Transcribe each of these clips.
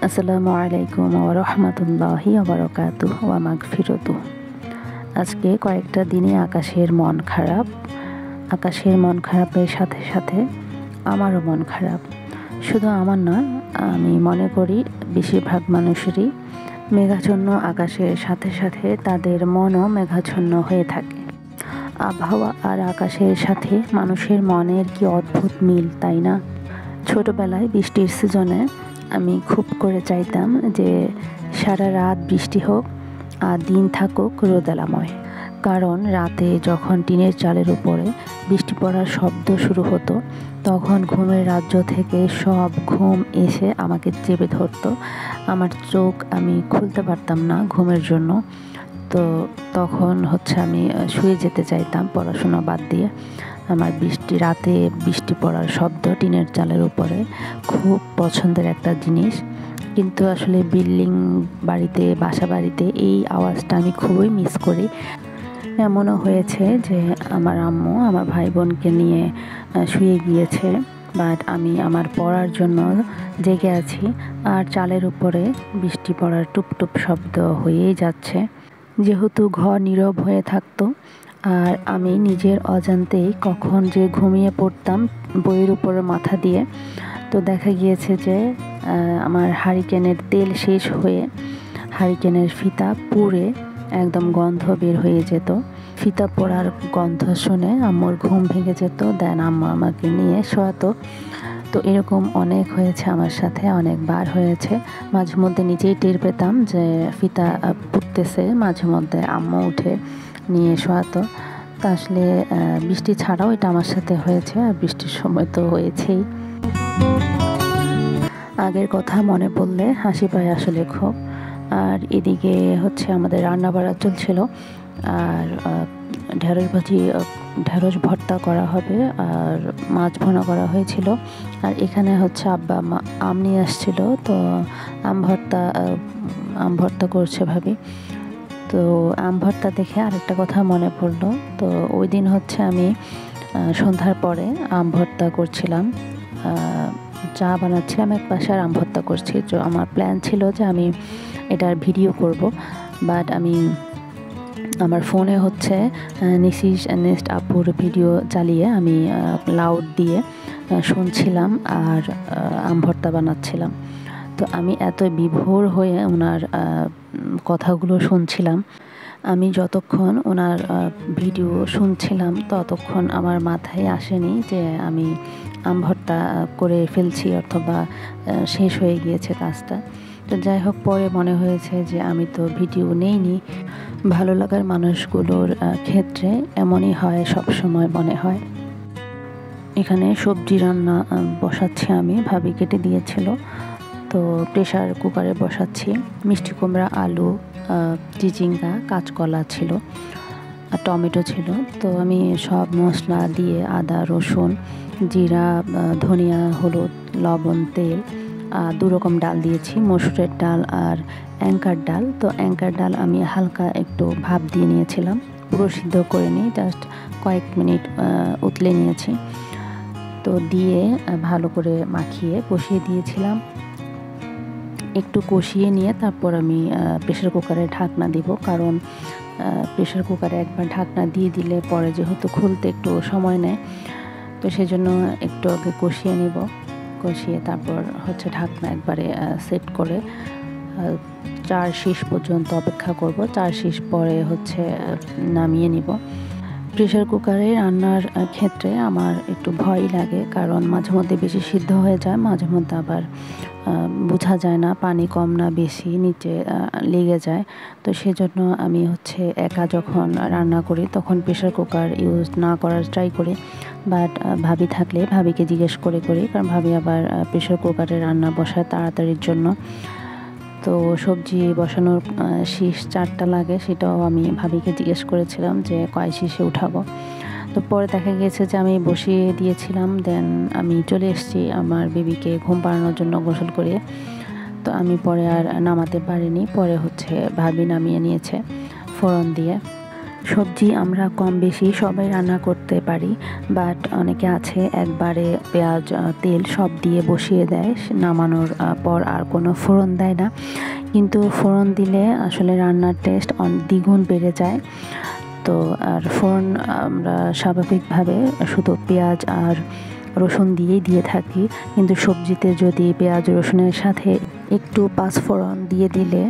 আসসালামু আলাইকুম ওয়া রাহমাতুল্লাহি ওয়া বারাকাতুহু ওয়া মাগফিরাতুহু। আজকে কয়েকটা দিনই আকাশের মন খারাপ। আকাশের মন খারাপের সাথে সাথে আমারও মন খারাপ। শুধু আমার না, আমি মনে করি বেশিরভাগ মানুষেরই মেঘাচ্ছন্ন আকাশের সাথে সাথে তাদের মনও মেঘাচ্ছন্ন হয়ে থাকে। আবহাওয়া আর আকাশের সাথে মানুষের মনের কি অদ্ভুত মিল, তাই না? ছোটবেলায় বৃষ্টির সিজনে আমি খুব করে চাইতাম যে সারা রাত বৃষ্টি হোক আর দিন থাকুক রোদেলাময়। কারণ রাতে যখন টিনের চালের উপরে বৃষ্টি পড়ার শব্দ শুরু হতো, তখন ঘুমের রাজ্য থেকে সব ঘুম এসে আমাকে চেপে ধরতো। আমার চোখ আমি খুলতে পারতাম না ঘুমের জন্য। তো তখন আমি শুয়ে যেতে চাইতাম পড়াশোনা বাদ দিয়ে। আমার রাতে বৃষ্টি পড়ার শব্দ টিনের চালের উপরে খুব পছন্দের একটা জিনিস। কিন্তু আসলে বিল্ডিং বাড়িতে, বাসা বাড়িতে এই আওয়াজটা আমি খুবই মিস করি। এমনও হয়েছে যে আমার আম্মু আমার ভাই বোনকে নিয়ে শুয়ে গিয়েছে, বাট আমি আমার পড়ার জন্য জেগে আছি আর চালের উপরে বৃষ্টি পড়ার টুপটুপ শব্দ হয়েই যাচ্ছে। যেহেতু ঘর নীরব হয়ে থাকতো আর আমি নিজের অজান্তেই কখন যে ঘুমিয়ে পড়তাম বইয়ের উপরে মাথা দিয়ে, তো দেখা গিয়েছে যে আমার হারিকেনের তেল শেষ হয়ে হারিকেনের ফিতা পুড়ে একদম গন্ধ বের হয়ে যেত। ফিতা পোড়ার গন্ধ শুনে আম্মুর ঘুম ভেঙে যেত, দেন আম্মু আমাকে নিয়ে শোয়াতো। তো এরকম অনেক হয়েছে আমার সাথে, অনেকবার হয়েছে। মাঝে মধ্যে নিজেই টের পেতাম যে ফিতা পুড়তেছে, মাঝে মধ্যে আম্মু উঠে নিয়ে শোয়াতো। তো আসলে বৃষ্টি ছাড়াও এটা আমার সাথে হয়েছে, আর বৃষ্টির সময় তো হয়েছেই। আগের কথা মনে পড়লে হাসি পায় আসলে খুব। আর এদিকে আমাদের রান্না বাড়া চলছিল, আর ঢেঁড়স ভর্তা করা হবে আর মাছ ভুনা করা হয়েছিল। আর এখানে আব্বা আম নিয়ে আসছিল, তো আম ভর্তা করছে ভাবি। তো আম ভর্তা দেখে আরেকটা কথা মনে পড়লো। তো ওই দিন আমি সন্ধ্যার পরে আম ভর্তা করছিলাম, চা বানাচ্ছিলাম এক পাশে আর আম ভর্তা করছি। তো আমার প্ল্যান ছিল যে আমি এটার ভিডিও করব, বাট আমি আমার ফোনে নিশিস নেক্সট আপুর ভিডিও চালিয়ে আমি লাউড দিয়ে শুনছিলাম আর আম ভর্তা বানাচ্ছিলাম। তো আমি এত বিভোর হয়ে ওনার কথাগুলো শুনছিলাম। আমি যতক্ষণ ওনার ভিডিও শুনছিলাম ততক্ষণ আমার মাথায় আসেনি যে আমি আম ভর্তা করে ফেলছি অথবা শেষ হয়ে গিয়েছে কাজটা। তো যাই হোক, পরে মনে হয়েছে যে আমি তো ভিডিও নেইনি। ভালো লাগার মানুষগুলোর ক্ষেত্রে এমনই হয়, সব সময় মনে হয়। এখানে সবজি রান্না বসাচ্ছি আমি, ভাবি কেটে দিয়েছিল। তো প্রেশার কুকারে বসাচ্ছি। মিষ্টি কুমড়া, আলু, চিচিঙ্গা, কাঁচকলা ছিল আর টমেটো ছিল। তো আমি সব মশলা দিয়ে আদা, রসুন, জিরা, ধনিয়া, হলুদ, লবণ, তেল, 2 রকম ডাল দিয়েছি, মসুরের ডাল আর অ্যাঙ্কার ডাল। তো অ্যাঙ্কার ডাল আমি হালকা একটু ভাপ দিয়ে নিয়েছিলাম, পুরো সিদ্ধ করে নিই, জাস্ট কয়েক মিনিট উতলে নিয়েছি। তো দিয়ে ভালো করে মাখিয়ে কষিয়ে দিয়েছিলাম। একটু কষিয়ে নিয়ে তারপর আমি প্রেশার কুকারে ঢাকনা দিব, কারণ প্রেশার কুকারে একবার ঢাকনা দিয়ে দিলে পরে যেহেতু খুলতে একটু সময় নেয়, তো সেজন্য একটু আগে কষিয়ে নিব। কষিয়ে তারপর ঢাকনা একবারে সেট করে 4 শীষ পর্যন্ত অপেক্ষা করব। 4 শীষ পরে নামিয়ে নিব। প্রেশার কুকারে রান্নার ক্ষেত্রে আমার একটু ভয় লাগে, কারণ মাঝে মধ্যে বেশি সিদ্ধ হয়ে যায়, মাঝে মধ্যে আবার বোঝা যায় না পানি কম না বেশি, নিচে লেগে যায়। তো সেজন্য আমি একা যখন রান্না করি তখন প্রেশার কুকার ইউজ না করার ট্রাই করি। বাট ভাবি থাকলে ভাবিকে জিজ্ঞেস করি, কারণ ভাবি আবার প্রেশার কুকারে রান্না বসায় তাড়াতাড়ির জন্য। তো সবজি বসানোর শীষ 4টা লাগে, সেটাও আমি ভাবিকে জিজ্ঞেস করেছিলাম যে কয় শীষে উঠাবো। তো পরে দেখা গিয়েছে যে আমি বসিয়ে দিয়েছিলাম, দেন আমি চলে এসেছি আমার বেবিকে ঘুম পাড়ানোর জন্য গোসল করিয়ে। তো আমি পরে আর নামাতে পারিনি, পরে ভাবি নামিয়ে নিয়েছে ফোড়ন দিয়ে। সবজি আমরা কম বেশি সবাই রান্না করতে পারি, বাট অনেকে আছে একবারে পেঁয়াজ তেল সব দিয়ে বসিয়ে দেয়, নামানোর পর আর কোনো ফোড়ন দেয় না। কিন্তু ফোড়ন দিলে আসলে রান্নার টেস্ট দ্বিগুণ বেড়ে যায়। তো আর ফোড়ন আমরা স্বাভাবিকভাবে শুধু পেঁয়াজ আর রসুন দিয়েই দিয়ে থাকি, কিন্তু সবজিতে যদি পেঁয়াজ রসুনের সাথে একটু পাঁচফোড়ন দিয়ে দিলে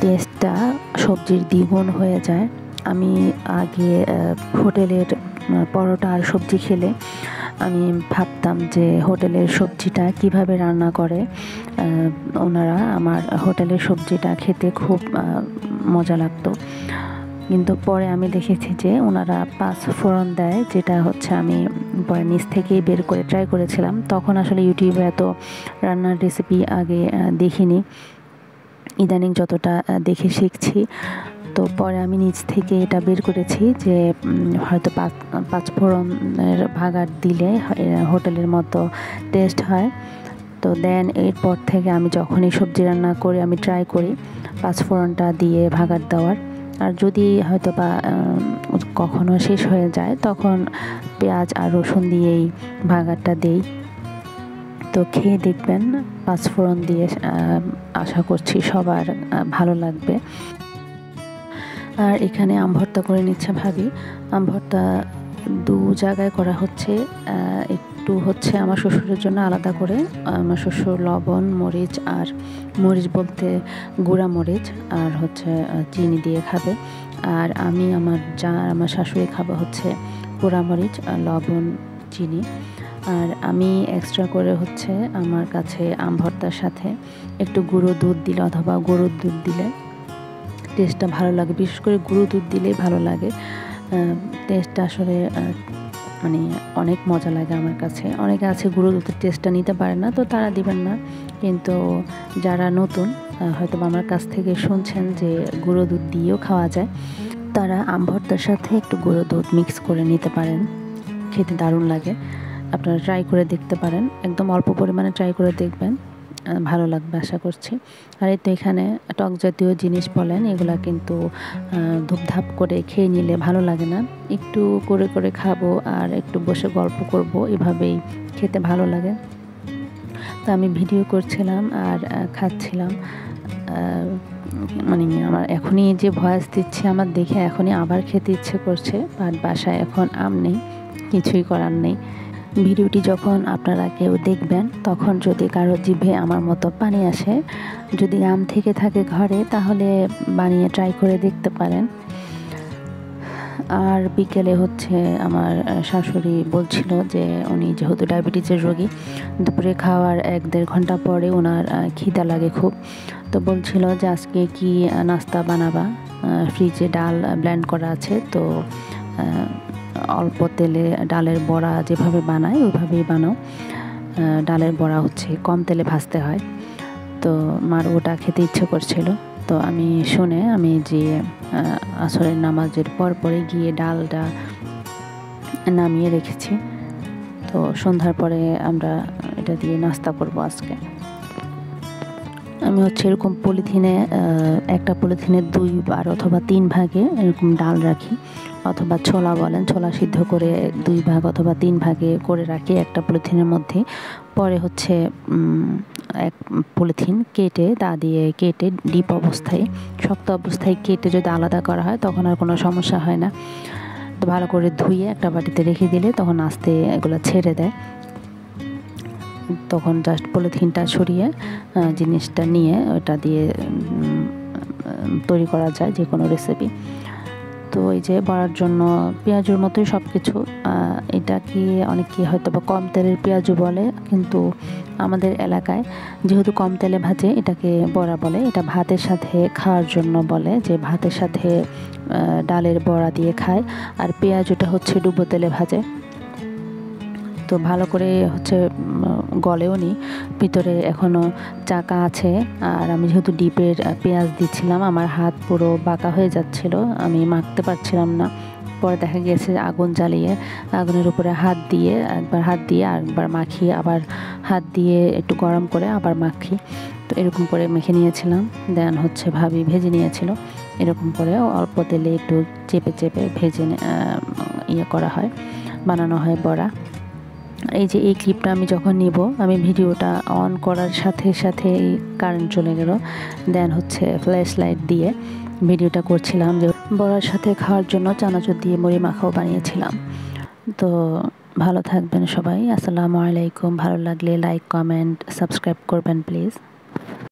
টেস্টটা সবজির দ্বিগুণ হয়ে যায়। আমি আগে হোটেলের পরোটা আর সবজি খেলে আমি ভাবতাম যে হোটেলের সবজিটা কিভাবে রান্না করে ওনারা, আমার হোটেলের সবজিটা খেতে খুব মজা লাগতো। কিন্তু পরে আমি দেখেছি যে ওনারা পাঁচফোড়ন দেয়, যেটা হচ্ছে আমি পরে নিচ থেকেই বের করে ট্রাই করেছিলাম। তখন আসলে ইউটিউবে এত রান্নার রেসিপি আগে দেখিনি, ইদানিং যতটা দেখে শিখছি। তো পরে আমি নিজ থেকে এটা বের করেছি যে হয়তো পাঁচফোড়নের ভাগার দিলে হোটেলের মতো টেস্ট হয়। তো দেন এরপর থেকে আমি যখনই সবজি রান্না করি আমি ট্রাই করি পাঁচফোড়নটা দিয়ে ভাগার দেওয়ার। আর যদি হয়তো বা কখনো শেষ হয়ে যায় তখন পেঁয়াজ আর রসুন দিয়েই ভাগারটা দেই। তো খেয়ে দেখবেন পাঁচফোড়ন দিয়ে, আশা করছি সবার ভালো লাগবে। আর এখানে আম ভর্তা করে নিচ্ছে ভাবি। আম ভর্তা দু জায়গায় করা হচ্ছে, একটু হচ্ছে আমার শ্বশুরের জন্য আলাদা করে, আমার শ্বশুর লবণ মরিচ আর মরিচ বলতে গুঁড়া মরিচ আর হচ্ছে চিনি দিয়ে খাবে, আর আমি আমার শাশুড়ি খাবে হচ্ছে পোড়া মরিচ আর লবণ চিনি। আর আমি এক্সট্রা করে হচ্ছে আমার কাছে আম ভর্তার সাথে একটু গুঁড়ো দুধ দিলে অথবা গরুর দুধ দিলে টেস্টটা ভালো লাগে, বিশেষ করে গুঁড়ো দুধ দিলেই ভালো লাগে। টেস্টটা আসলে মানে অনেক মজা লাগে আমার কাছে। অনেকে আছে গুঁড়ো দুধের টেস্টটা নিতে পারে না, তো তারা দিবেন না। কিন্তু যারা নতুন হয়তো আমার কাছ থেকে শুনছেন যে গুঁড়ো দুধ দিয়েও খাওয়া যায়, তারা আম ভর্তার সাথে একটু গুঁড়ো দুধ মিক্স করে নিতে পারেন, খেতে দারুণ লাগে। আপনারা ট্রাই করে দেখতে পারেন, একদম অল্প পরিমাণে ট্রাই করে দেখবেন, ভালো লাগবে আশা করছি। আর এই তো এখানে টক জাতীয় জিনিস বলেন এগুলা কিন্তু ধুপধাপ করে খেয়ে নিলে ভালো লাগে না, একটু করে করে খাবো আর একটু বসে গল্প করব, এভাবেই খেতে ভালো লাগে। তো আমি ভিডিও করছিলাম আর খাচ্ছিলাম। মানে আমার এখনই যে ভয়েস দিচ্ছে আমার দেখে এখনই আবার খেতে ইচ্ছে করছে, বাট বাসায় এখন আম নেই, কিছুই করার নেই। ভিডিওটি যখন আপনারা কেউ দেখবেন তখন যদি কারো জিভে আমার মতো পানি আসে, যদি আম থেকে থাকে ঘরে, তাহলে বানিয়ে ট্রাই করে দেখতে পারেন। আর বিকেলে হচ্ছে আমার শাশুড়ি বলছিল যে উনি যেহেতু ডায়াবেটিসের রোগী, দুপুরে খাওয়ার 1-1.5 ঘন্টা পরে ওনার খিদা লাগে খুব। তো বলছিল যে আজকে কি নাস্তা বানাবা, ফ্রিজে ডাল ব্লেন্ড করা আছে, তো অল্প তেলে ডালের বড়া যেভাবে বানায় ওইভাবেই বানাও। ডালের বড়া হচ্ছে কম তেলে ভাজতে হয়, তো মার ওটা খেতে ইচ্ছে করছিল। তো আমি শুনে আমি যে আসরের নামাজের পরে গিয়ে ডালটা নামিয়ে রেখেছি। তো সন্ধ্যার পরে আমরা এটা দিয়ে নাস্তা করব আজকে। আমি হচ্ছে এরকম পলিথিনে, একটা পলিথিনে 2 বার অথবা 3 ভাগে এরকম ডাল রাখি, অথবা ছোলা বলেন, ছোলা সিদ্ধ করে 2 ভাগ অথবা 3 ভাগে করে রাখি একটা পলিথিনের মধ্যে। পরে হচ্ছে এক পলিথিন কেটে দা দিয়ে কেটে ডিপ অবস্থায়, শক্ত অবস্থায় কেটে যদি আলাদা করা হয় তখন আর কোনো সমস্যা হয় না। তো ভালো করে ধুয়ে একটা বাটিতে রেখে দিলে তখন আস্তে এগুলো ছেড়ে দেয়, তখন জাস্ট পলিথিনটা সরিয়ে জিনিসটা নিয়ে ওটা দিয়ে তৈরি করা যায় যে কোনো রেসিপি। তো এই যে বড়ার জন্য পেঁয়াজুর মতোই সব কিছু, এটা কি অনেকে হয়তো বা কম তেলের পেঁয়াজু বলে, কিন্তু আমাদের এলাকায় যেহেতু কম তেলে ভাজে এটাকে বড়া বলে। এটা ভাতের সাথে খাওয়ার জন্য বলে, যে ভাতের সাথে ডালের বড়া দিয়ে খায়। আর পেঁয়াজুটা হচ্ছে ডুবো তেলে ভাজে। তো ভালো করে হচ্ছে গলেও নি, ভিতরে এখনও চাকা আছে। আর আমি যেহেতু ডিপের পেঁয়াজ দিচ্ছিলাম, আমার হাত পুরো বাঁকা হয়ে যাচ্ছিল, আমি মাখতে পারছিলাম না। পরে দেখা গিয়েছে আগুন জ্বালিয়ে আগুনের উপরে হাত দিয়ে একবার আরেকবার মাখি, আবার হাত দিয়ে একটু গরম করে আবার মাখি। তো এরকম করে মেখে নিয়েছিলাম, দেন হচ্ছে ভাবি ভেজে নিয়েছিল। এরকম করে অল্প তেলে একটু চেপে চেপে ভেজে করা হয়, বানানো হয় বড়া। এই যে এই ক্লিপটা আমি যখন নিব, আমি ভিডিওটা অন করার সাথে সাথে কারেন্ট চলে গেল। দেন হচ্ছে ফ্ল্যাশ লাইট দিয়ে ভিডিওটা করছিলাম, যে বড়ার সাথে খাওয়ার জন্য চানাচুর দিয়ে মুড়ি মাখাও বানিয়েছিলাম। তো ভালো থাকবেন সবাই। আসসালামু আলাইকুম। ভালো লাগলে লাইক, কমেন্ট, সাবস্ক্রাইব করবেন প্লিজ।